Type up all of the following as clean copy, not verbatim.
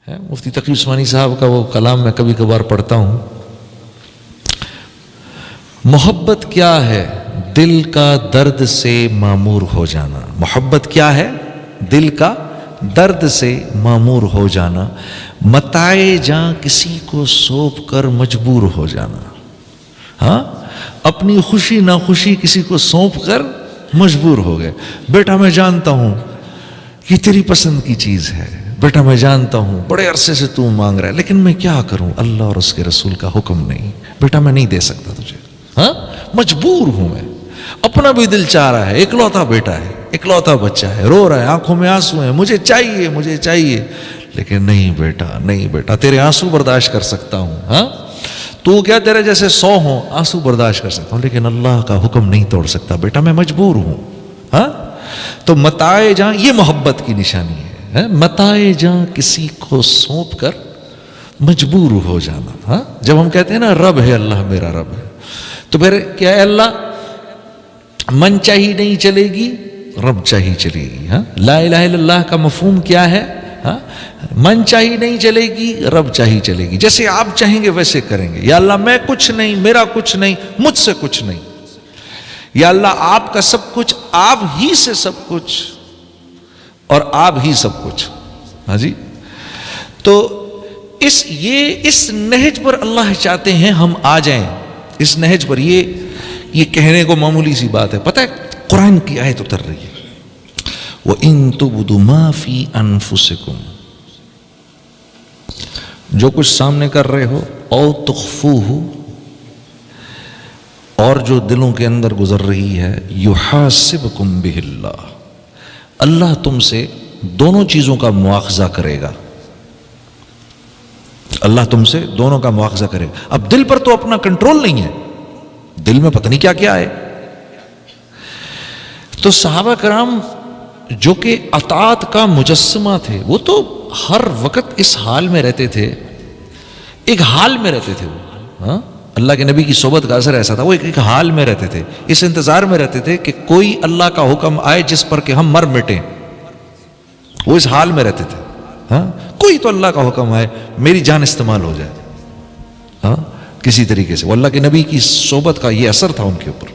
مفتی تقی عثمانی صاحب کا وہ کلام میں کبھی کبھار پڑھتا ہوں. محبت کیا ہے؟ دل کا درد سے معمور ہو جانا. محبت کیا ہے؟ دل کا درد سے معمور ہو جانا. متاع جاں کسی کو سونپ کر مجبور ہو جانا. ہاں، اپنی خوشی ناخوشی کسی کو سونپ کر مجبور ہو گئے. بیٹا میں جانتا ہوں یہ تیری پسند کی چیز ہے، بیٹا میں جانتا ہوں بڑے عرصے سے تو مانگ رہا ہے، لیکن میں کیا کروں، اللہ اور اس کے رسول کا حکم نہیں، بیٹا میں نہیں دے سکتا تجھے. ہاں، مجبور ہوں میں. اپنا بھی دل چاہ رہا ہے، اکلوتا بیٹا ہے، اکلوتا بچہ ہے، رو رہا ہے، آنکھوں میں آنسو ہیں، مجھے چاہیے مجھے چاہیے، لیکن نہیں بیٹا نہیں بیٹا، تیرے آنسو برداشت کر سکتا ہوں. ہاں، تو کیا تیرے جیسے 100 ہوں، آنسو برداشت کر سکتا ہوں، لیکن اللہ کا حکم نہیں توڑ سکتا، بیٹا میں مجبور ہوں. ہاں، تو متاع جاں یہ محبت کی نشانی ہے. متاع جاں کسی کو سونپ کر مجبور ہو جانا. ہاں، جب ہم کہتے ہیں نا رب ہے اللہ میرا رب ہے، تو پھر کیا ہے؟ اللہ من چاہی نہیں چلے گی، رب چاہی چلے گی. ہاں، لا الہ الا اللہ کا مفہوم کیا ہے؟ ہاں، من چاہی نہیں چلے گی، رب چاہی چلے گی. جیسے آپ چاہیں گے ویسے کریں گے. یا اللہ میں کچھ نہیں، میرا کچھ نہیں، مجھ سے کچھ نہیں. یا اللہ آپ کا سب کچھ، آپ ہی سے سب کچھ، اور آپ ہی سب کچھ. ہاں جی، تو اس نہج پر اللہ چاہتے ہیں ہم آ جائیں. اس نہج پر یہ کہنے کو معمولی سی بات ہے. پتہ ہے قرآن کی آیت اتر رہی ہے، وَإِن تُبْدُوا مَا فِي أَنفُسِكُمْ، جو کچھ سامنے کر رہے ہو، أَوْ تُخْفُوهُ، اور جو دلوں کے اندر گزر رہی ہے، يُحَاسِبْكُمْ بِهِ اللَّهُ، اللہ تم سے دونوں چیزوں کا مواخذہ کرے گا. اللہ تم سے دونوں کا مواخذہ کرے گا. اب دل پر تو اپنا کنٹرول نہیں ہے، دل میں پتہ نہیں کیا کیا ہے. تو صحابہ کرام جو کہ اطاعت کا مجسمہ تھے، وہ تو ہر وقت اس حال میں رہتے تھے، ایک حال میں رہتے تھے. وہ ہاں، اللہ کے نبی کی صحبت کا اثر ایسا تھا، وہ ایک حال میں رہتے تھے، اس انتظار میں رہتے تھے کہ کوئی اللہ کا حکم آئے جس پر کہ ہم مر مٹیں. وہ اس حال میں رہتے تھے. ہاں، کوئی تو اللہ کا حکم آئے میری جان استعمال ہو جائے. ہاں، کسی طریقے سے. وہ اللہ کے نبی کی صحبت کا یہ اثر تھا ان کے اوپر.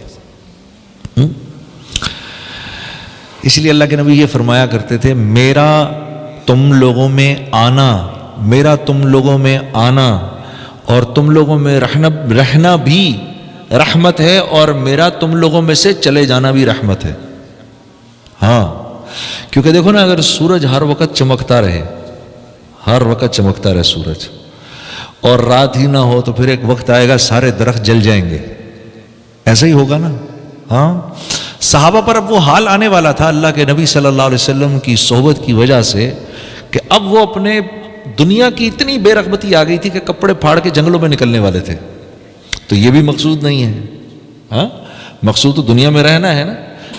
اس لیے اللہ کے نبی یہ فرمایا کرتے تھے، میرا تم لوگوں میں آنا، میرا تم لوگوں میں آنا اور تم لوگوں میں رہنا بھی رحمت ہے، اور میرا تم لوگوں میں سے چلے جانا بھی رحمت ہے. ہاں، کیونکہ دیکھو نا، اگر سورج ہر وقت چمکتا رہے، ہر وقت چمکتا رہے سورج، اور رات ہی نہ ہو، تو پھر ایک وقت آئے گا سارے درخت جل جائیں گے. ایسا ہی ہوگا نا. ہاں، صحابہ پر اب وہ حال آنے والا تھا اللہ کے نبی صلی اللہ علیہ وسلم کی صحبت کی وجہ سے، کہ اب وہ اپنے دنیا کی اتنی بے رغبتی آ گئی تھی کہ کپڑے پھاڑ کے جنگلوں میں نکلنے والے تھے. تو یہ بھی مقصود نہیں ہے. ہاں، مقصود تو دنیا میں رہنا ہے نا.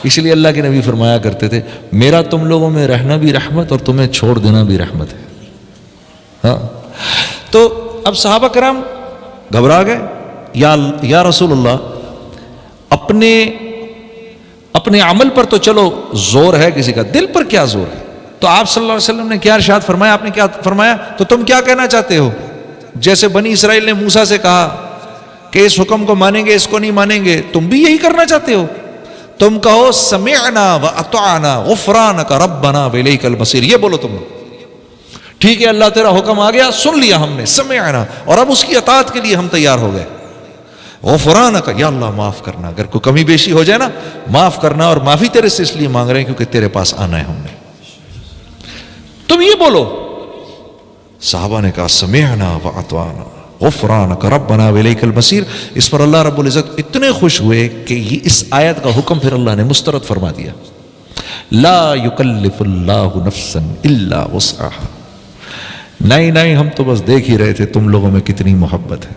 اس لیے اللہ کے نبی فرمایا کرتے تھے، میرا تم لوگوں میں رہنا بھی رحمت اور تمہیں چھوڑ دینا بھی رحمت ہے. ہاں، تو اب صحابہ کرام گھبرا گئے. یا رسول اللہ، اپنے عمل پر تو چلو زور ہے کسی کا، دل پر کیا زور ہے؟ تو آپ صلی اللہ علیہ وسلم نے کیا ارشاد فرمایا؟ آپ نے کیا فرمایا؟ تو تم کیا کہنا چاہتے ہو؟ جیسے بنی اسرائیل نے موسیٰ سے کہا کہ اس حکم کو مانیں گے، اس کو نہیں مانیں گے، تم بھی یہی کرنا چاہتے ہو؟ تم کہو سمعنا واطعنا غفرانک ربنا والیک المصیر. یہ بولو تم. ٹھیک ہے، اللہ تیرا حکم آ گیا، سن لیا ہم نے، سمعنا، اور اب اس کی اطاعت کے لیے ہم تیار ہو گئے. غفرانک، یا اللہ معاف کرنا، اگر کوئی کمی بیشی ہو جائے نا معاف کرنا، اور معافی تیرے سے اس لیے مانگ رہے ہیں کیونکہ تیرے پاس آنا ہے ہم نے. تم یہ بولو. صحابہ نے کہا سمعنا واطعنا غفرانک ربنا والیک المصیر. اس پر اللہ رب العزت اتنے خوش ہوئے کہ یہ اس آیت کا حکم پھر اللہ نے مسترد فرما دیا. لا یکلف اللہ نفسا الا وسعها. نہیں، ہم تو بس دیکھ ہی رہے تھے تم لوگوں میں کتنی محبت ہے.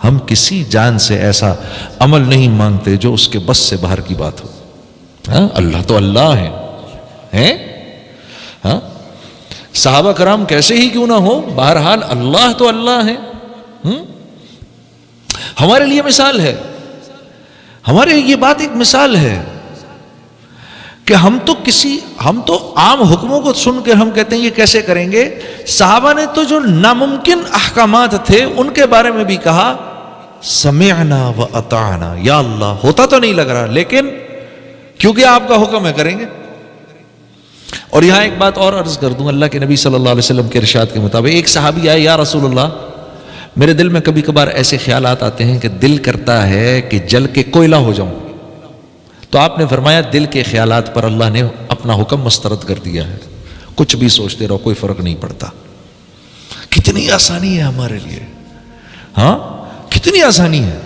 ہم کسی جان سے ایسا عمل نہیں مانگتے جو اس کے بس سے باہر کی بات ہو. ہاں، اللہ تو اللہ ہے. ہاں، صحابہ کرام کیسے ہی کیوں نہ ہو، بہرحال اللہ تو اللہ ہے. ہمارے لیے مثال ہے، ہمارے یہ بات ایک مثال ہے کہ ہم تو عام حکموں کو سن کے ہم کہتے ہیں یہ کیسے کریں گے. صحابہ نے تو جو ناممکن احکامات تھے ان کے بارے میں بھی کہا سمعنا و اطعنا، یا اللہ ہوتا تو نہیں لگ رہا لیکن کیونکہ آپ کا حکم ہے کریں گے. اور یہاں ایک بات اور عرض کر دوں، اللہ کے نبی صلی اللہ علیہ وسلم کے ارشاد کے مطابق ایک صحابی آئے، یا رسول اللہ میرے دل میں کبھی کبھار ایسے خیالات آتے ہیں کہ دل کرتا ہے کہ جل کے کوئلہ ہو جاؤں. تو آپ نے فرمایا دل کے خیالات پر اللہ نے اپنا حکم مسترد کر دیا ہے، کچھ بھی سوچتے رہو کوئی فرق نہیں پڑتا. کتنی آسانی ہے ہمارے لیے، ہاں کتنی آسانی ہے.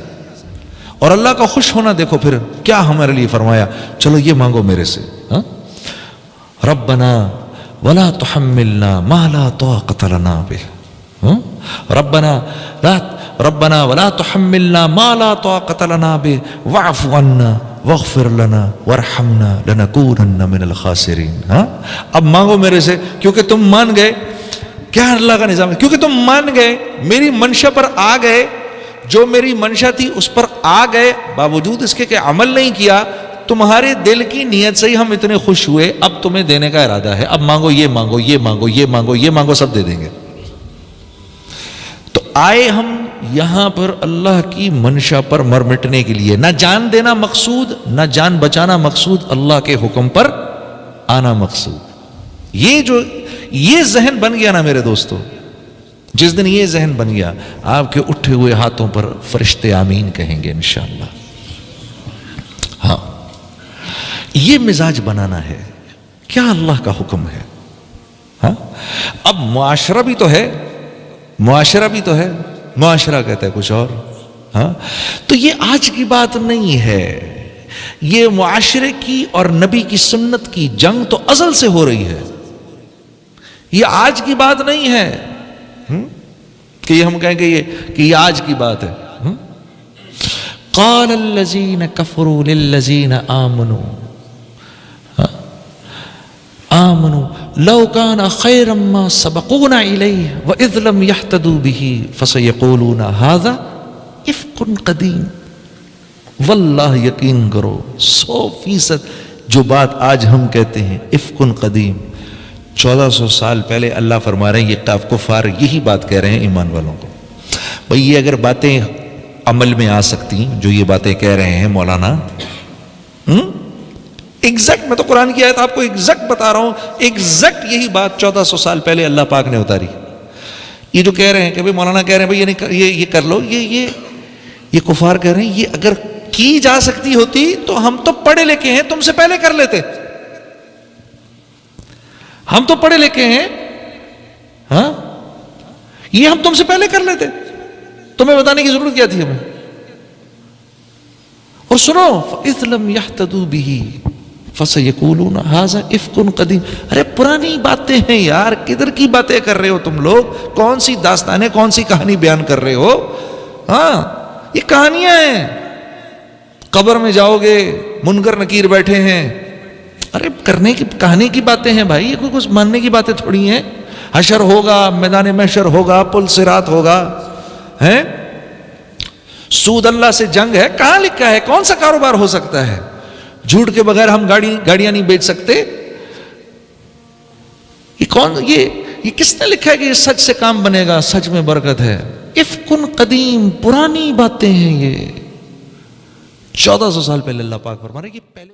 اور اللہ کا خوش ہونا دیکھو پھر کیا ہمارے لیے فرمایا، چلو یہ مانگو میرے سے. ہاں ربنا ولا تحملنا ما لا طاقت لنا به، ربنا ولا تحملنا ما لا طاقت لنا به واعف عنا واغفر لنا وارحمنا لنكونن من الخاسرین. ہاں اب مانگو میرے سے کیونکہ تم مان گئے. کیا اللہ کا نظام ہے، کیونکہ تم مان گئے، میری منشا پر آ گئے، جو میری منشا تھی اس پر آ گئے، باوجود اس کے کہ عمل نہیں کیا، تمہارے دل کی نیت سے ہی ہم اتنے خوش ہوئے، اب تمہیں دینے کا ارادہ ہے، اب مانگو یہ مانگو یہ مانگو یہ مانگو یہ مانگو، سب دے دیں گے. تو آئے ہم یہاں پر اللہ کی منشا پر مر مٹنے کے لیے، نہ جان دینا مقصود نہ جان بچانا مقصود، اللہ کے حکم پر آنا مقصود. یہ ذہن بن گیا نا میرے دوستو، جس دن یہ ذہن بن گیا آپ کے اٹھے ہوئے ہاتھوں پر فرشتے آمین کہیں گے انشاءاللہ. ہاں یہ مزاج بنانا ہے، کیا اللہ کا حکم ہے. ہاں اب معاشرہ بھی تو ہے، معاشرہ کہتا ہے کچھ اور. ہاں تو یہ آج کی بات نہیں ہے، یہ معاشرے کی اور نبی کی سنت کی جنگ تو ازل سے ہو رہی ہے، یہ آج کی بات نہیں ہے کہ یہ ہم کہیں گے کہ یہ آج کی بات ہے. قال الذين كفروا للذين آمنوا لو كان خيرا ما سبقونا إليه وإذ لم يهتدوا به فسيقولون هذا إفك قديم. واللہ یقین کرو 100% جو بات آج ہم کہتے ہیں افک قدیم، 1400 سال پہلے اللہ فرما رہے ہیں، یہ کفار یہی بات کہہ رہے ہیں ایمان والوں کو. بھئی یہ اگر باتیں عمل میں آ سکتی جو یہ باتیں کہہ رہے ہیں مولانا، ایگزیکٹ میں تو قرآن کی آیت آپ کو ایگزیکٹ بتا رہا ہوں، ایگزیکٹ یہی بات 1400 سال پہلے اللہ پاک نے اتاری. یہ جو کہہ رہے ہیں کہ بھئی مولانا کہہ رہے ہیں بھئی یہ کر لو، یہ کفار کہہ رہے ہیں یہ اگر کی جا سکتی ہوتی تو ہم تو پڑھے لکھے ہیں، تم سے پہلے کر لیتے. ہم تو پڑھے لکھے ہیں، ہاں یہ ہم تم سے پہلے کر لیتے، تمہیں بتانے کی ضرورت کیا تھی ہمیں. اور سنو فَإِذْ لَمْ يَحْتَدُوا بِهِ فَسَيَقُولُونَ هَذَا إِفْكٌ قَدِيمٌ. ارے پرانی باتیں ہیں یار، کدھر کی باتیں کر رہے ہو تم لوگ، کون سی داستانیں کون سی کہانی بیان کر رہے ہو. ہاں یہ کہانیاں ہیں، قبر میں جاؤ گے منکر نکیر بیٹھے ہیں، ارے کرنے کی کہانی کی باتیں ہیں بھائی، یہ کوئی کچھ ماننے کی باتیں تھوڑی ہیں. حشر ہوگا، میدان محشر ہوگا، پل صراط ہوگا، ہیں سود اللہ سے جنگ ہے، کہاں لکھا ہے؟ کون سا کاروبار ہو سکتا ہے؟ جھوٹ کے بغیر ہم گاڑیاں نہیں بیچ سکتے. یہ کس نے لکھا ہے کہ یہ سچ سے کام بنے گا، سچ میں برکت ہے؟ افکن قدیم، پرانی باتیں ہیں یہ، 1400 سال پہلے اللہ پاک فرما رہے ہیں. یہ پہلے